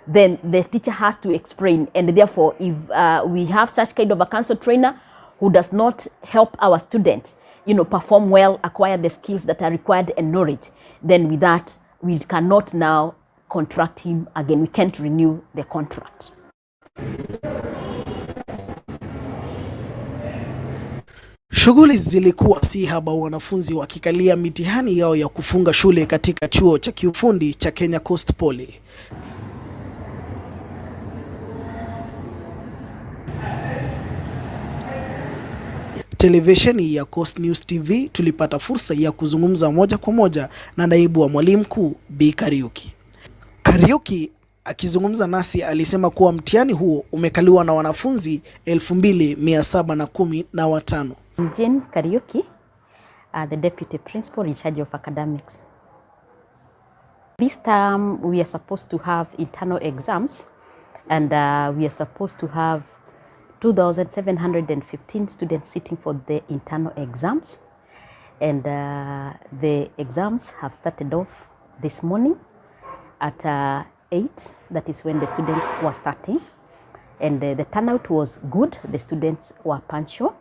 then the teacher has to explain. And therefore, if we have such kind of a council trainer who does not help our students, perform well, acquire the skills that are required and knowledge, then with that, we cannot now contract him again. We can't renew the contract. Shughuli zilikuwa si haba, wanafunzi wakikalia mitihani yao ya kufunga shule katika chuo cha kiufundi cha Kenya Coast Poly. Televisheni ya Coast News TV tulipata fursa ya kuzungumza moja kwa moja na naibu wa mwalimu mkuu Bi Kariuki. Kariuki akizungumza nasi alisema kuwa mtihani huo umekaliwa na wanafunzi 2715. Jane Kariuki, the Deputy Principal in charge of academics. This term we are supposed to have internal exams, and we are supposed to have 2,715 students sitting for the internal exams. And the exams have started off this morning at 8, that is when the students were starting. And the turnout was good, the students were punctual.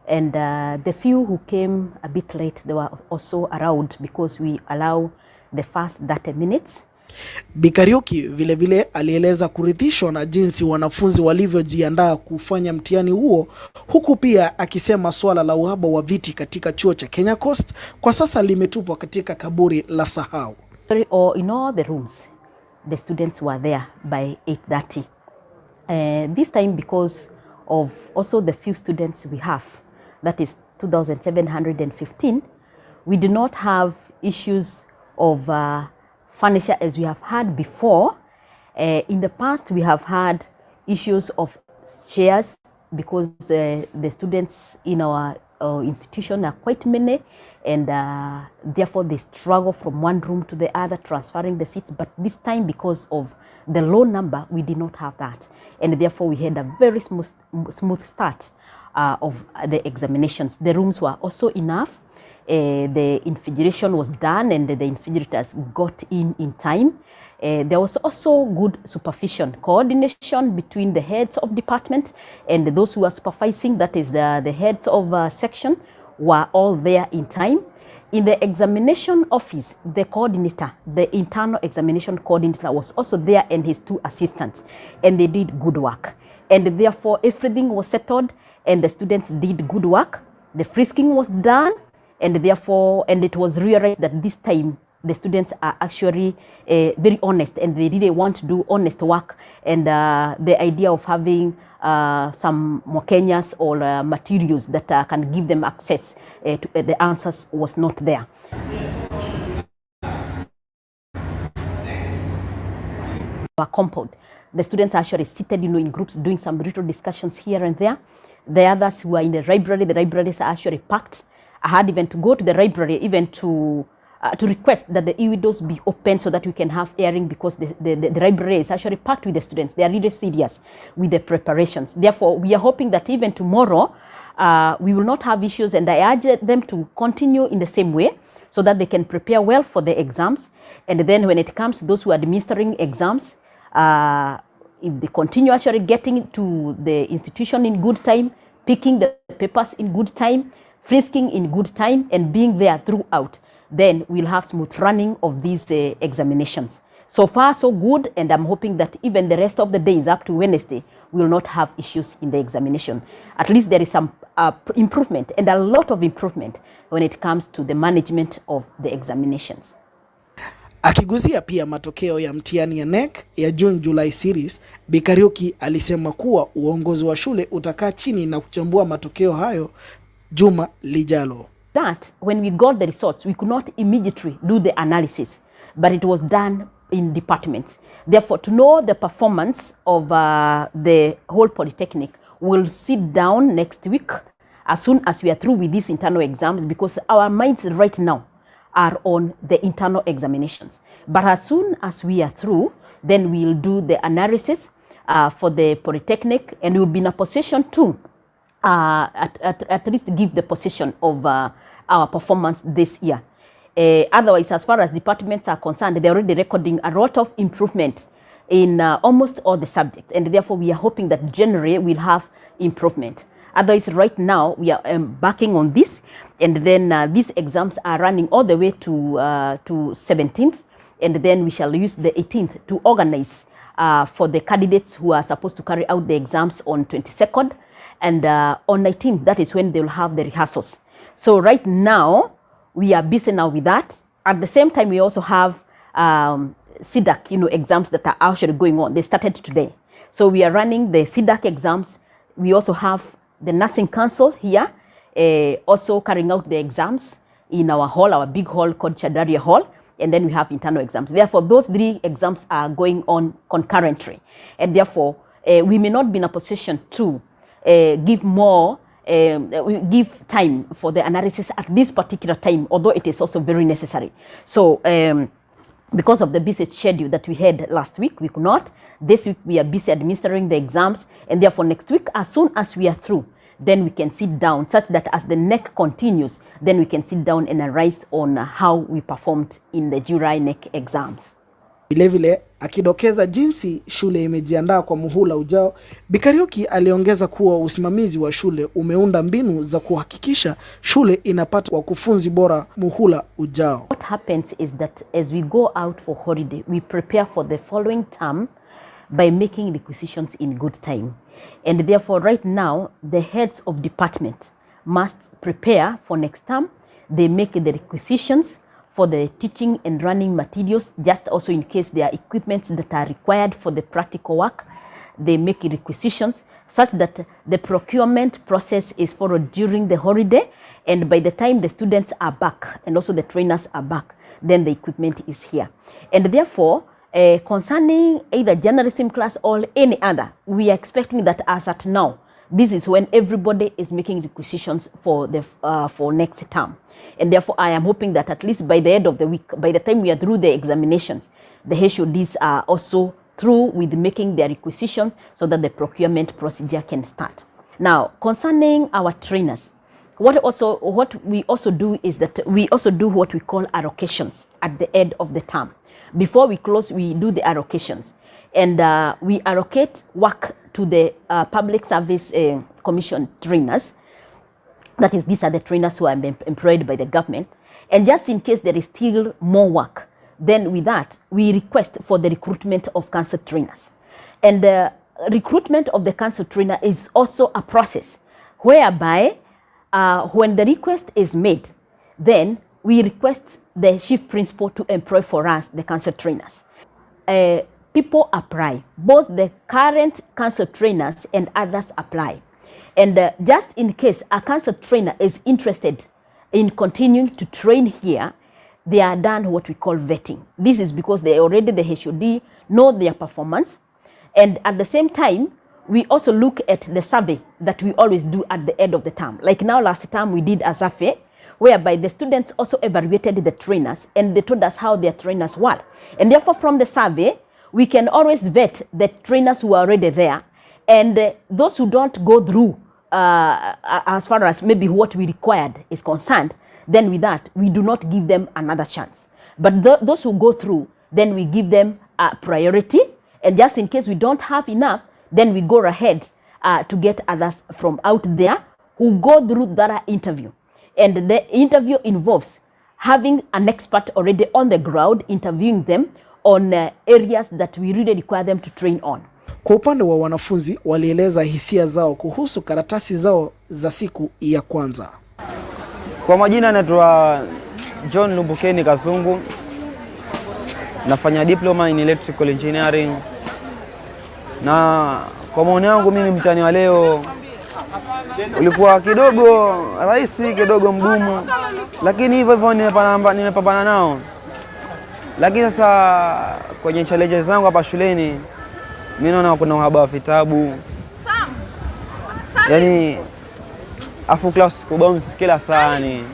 And the few who came a bit late, they were also around because we allow the first 30 minutes. Bi Kariuki vile vile alieleza kuridhishwa na jinsi wanafunzi walivyojiandaa kufanya mtihani huo, huku pia akisema swala la uhaba wa viti katika chuo cha Kenya Coast kwa sasa limetupwa katika kaburi la sahau. In all the rooms, the students were there by 8:30. This time, because of also the few students we have, that is 2,715, we do not have issues of furniture as we have had before. In the past, we have had issues of chairs because the students in our institution are quite many, and therefore they struggle from one room to the other, transferring the seats. But this time, because of the low number, we did not have that, and therefore we had a very smooth start of the examinations. The rooms were also enough. The invigilator was done, and the invigilators got in time. There was also good supervision, coordination between the heads of department and those who are supervising, that is the heads of section, were all there in time. In the examination office, the coordinator, the internal examination coordinator, was also there, and his 2 assistants, and they did good work. And therefore, everything was settled, and the students did good work. The frisking was done, and therefore, and it was realized that this time the students are actually very honest, and they really want to do honest work. And the idea of having some mokenyas or materials that can give them access to the answers was not there. Our compound, the students are actually seated, in groups, doing some little discussions here and there. The others who are in the libraries are actually packed. I had even to go to the library even to request that the windows be open so that we can have airing, because the library is actually packed with the students. They are really serious with the preparations. Therefore, we are hoping that even tomorrow we will not have issues, and I urge them to continue in the same way so that they can prepare well for the exams. And then when it comes to those who are administering exams, if they continue actually getting to the institution in good time, picking the papers in good time, frisking in good time, and being there throughout, then we'll have smooth running of these examinations. So far, so good, and I'm hoping that even the rest of the days up to Wednesday, we will not have issues in the examination. At least there is some improvement, and a lot of improvement when it comes to the management of the examinations. Akiguzia pia matokeo ya mtihani ya NEC ya June-July series, Bi Kariuki alisema kuwa uongozi wa shule utakaa chini na kuchambua matokeo hayo juma lijalo. That when we got the results, we could not immediately do the analysis, but it was done in departments. Therefore, to know the performance of the whole polytechnic, we'll sit down next week as soon as we are through with these internal exams, because our minds right now are on the internal examinations. But as soon as we are through, then we'll do the analysis for the polytechnic, and we'll be in a position to at least give the position of our performance this year. Otherwise, as far as departments are concerned, they're already recording a lot of improvement in almost all the subjects, and therefore we are hoping that January will have improvement. Otherwise, right now we are embarking on this, and then these exams are running all the way to 17th, and then we shall use the 18th to organize for the candidates who are supposed to carry out the exams on 22nd, and on 19th, that is when they will have the rehearsals. So right now, we are busy now with that. At the same time, we also have CDAC, exams that are actually going on. They started today. So we are running the CDAC exams. We also have the Nursing Council here, also carrying out the exams in our hall, our big hall called Chadaria Hall. And then we have internal exams. Therefore, those 3 exams are going on concurrently. And therefore, we may not be in a position to give time for the analysis at this particular time, although it is also very necessary. So because of the busy schedule that we had last week, we could not. This week we are busy administering the exams, and therefore next week, as soon as we are through, then we can sit down such that as the NEC continues, then we can sit down and analyze on how we performed in the July NEC exams. Vilevile akidokeza jinsi shule imejiandaa kwa muhula ujao, Bi Kariuki aliongeza kuwa usimamizi wa shule umeunda mbinu za kuhakikisha shule inapata wakufunzi bora muhula ujao. What happens is that as we go out for holiday, we prepare for the following term by making requisitions in good time. And therefore right now, the heads of department must prepare for next term. They make the requisitions for the teaching and running materials, just also in case there are equipments that are required for the practical work. They make requisitions such that the procurement process is followed during the holiday, and by the time the students are back and also the trainers are back, then the equipment is here. And therefore, concerning either journalism class or any other, we are expecting that as at now, this is when everybody is making requisitions for the for next term. And therefore, I am hoping that at least by the end of the week, by the time we are through the examinations, the HODs are also through with making their requisitions so that the procurement procedure can start. Now, concerning our trainers, what we also do is that we also do what we call allocations at the end of the term. Before we close, we do the allocations, and we allocate work to the Public Service Commission trainers. That is, these are the trainers who are employed by the government. And just in case there is still more work, then with that, we request for the recruitment of council trainers. And the recruitment of the council trainer is also a process whereby when the request is made, then we request the chief principal to employ for us the council trainers. People apply, both the current council trainers and others apply. And just in case a council trainer is interested in continuing to train here, they are done what we call vetting. This is because they already, the HOD, know their performance. And at the same time, we also look at the survey that we always do at the end of the term. Like now, last term, we did a survey whereby the students also evaluated the trainers and they told us how their trainers were. And therefore, from the survey, we can always vet the trainers who are already there, and those who don't go through as far as maybe what we required is concerned, then with that, we do not give them another chance. But those who go through, then we give them a priority, and just in case we don't have enough, then we go ahead to get others from out there who go through that interview. And the interview involves having an expert already on the ground, interviewing them on areas that we really require them to train on. Kwa upande wa wanafunzi, walieleza hisia zao kuhusu karatasi zao za siku ya kwanza. Kwa majina naitwa John Lumbukeni Kazungu. Nafanya diploma in electrical engineering. Na kwa maoni yangu mimi mtihani wa leo ulikuwa kidogo rahisi, kidogo mgumu, lakini hivyo hivyo nimepambana nao. Lakini sasa kwenye challenges zangu hapa shuleni, mimi naona kuna uhaba wa vitabu. Yaani afu class kubounce kila saa ni